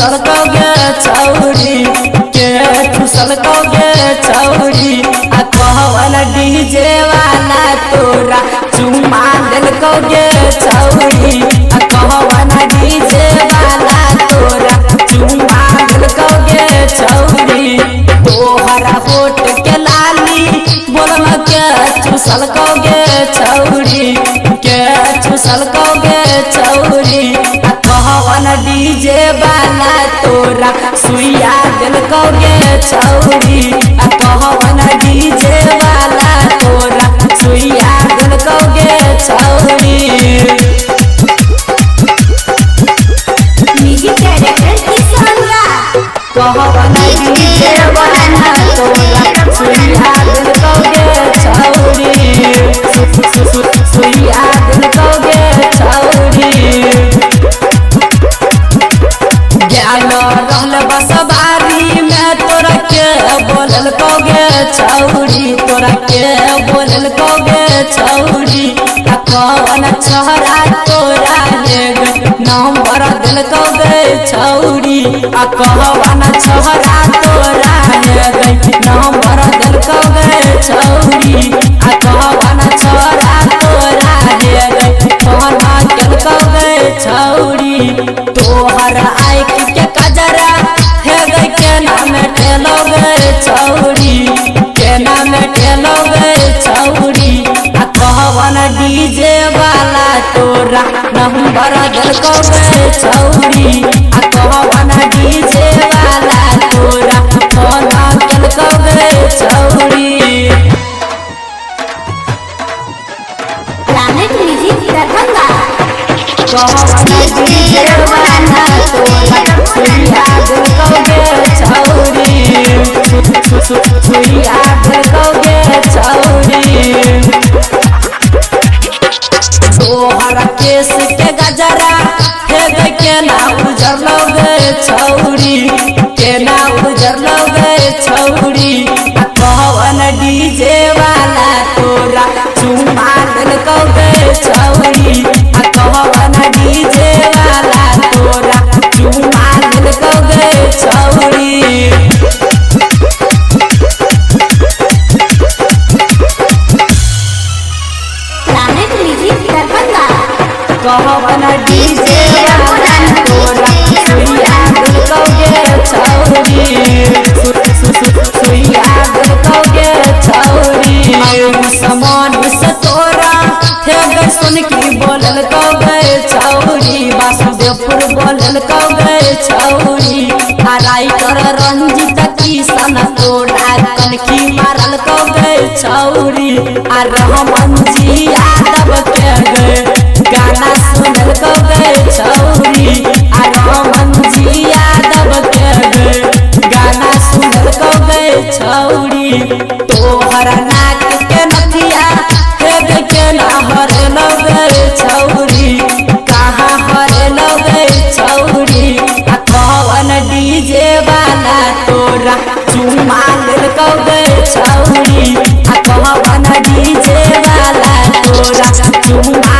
ठुसल कगे छौरी के ठुसल कगे छौरी आ कहवन डीजे वाला तोरा चुमा दिल कगे छौरी आ कहवन डीजे वाला तोरा चुमा दिल कगे छौरी तोहरा होठ के लाली बोल के ठुसल कगे छौरी के ठुसल कगे छौरी कहवन डीजे वाला तोरा सुइया दिल कगे छौरी कहवन डीजे वाला तोरा सुइया दिल कगे छौरी म्यूजिक डायरेक्टर किशन राज कहवन डीजे वाला तोरा सुइया दिल कगे छौरी सुइया दिल कगे छौरी रहल बसवारी में तोरा के बोलल कगे छौरी तोरा के बोलल कगे छौरी कहवन छोरा तोरा नंबर दिल कगे छौरी कहवन छोरा तोरा नंबर दिल कगे छौरी कहवन छोरा तोरा फोन दिल कगे छौरी तोहर आँख के कजरा हे गई के नाम ठेलोगे छौरी के नाम ठेलोगे छौरी कहवन डीजे वाला तोरा नंबर दिल कगे छौरी कहवन डीजे वाला तोरा फोन दिल कगे छौरी प्लैनेट म्यूजिक दरभंगा कहवन डीजे वाला तोरा सुइया दिल कगे छौरी सुइया दिल कगे छौरी तोहरा केस के गजरा हे गई के ना उजर लगे छौरी के ना उजर लगे छौरी कहवन डीजे वाला तोरा चुमा दिल कगे छौरी कहवन डीजे वाला तोरा चुमा दिल कगे छौरी प्लैनेट म्यूजिक दरभंगा कहवन डीजे वाला तोरा सुइया दिल कगे छौरी सुइया दिल कगे छौरी समान से तोरा हे गई सुन की बोलल कगे छौरी वासुदेवपुर बोलल कगे छौरी हराई कर रंजित किशन तोरा कनखी मारल कगे छौरी रहमान जी यादव के गाना सुनल कगे छौरी रहमान जी यादव के गाना सुनल कगे छौरी तोहर नाक के नथिया हे के ना हरे लगे छौरी कहाँ हरे लगे छौरी कहवन डीजे वाला तोरा चुमा लेल कगे छौरी कहवन डीजे वाला तोरा चुमा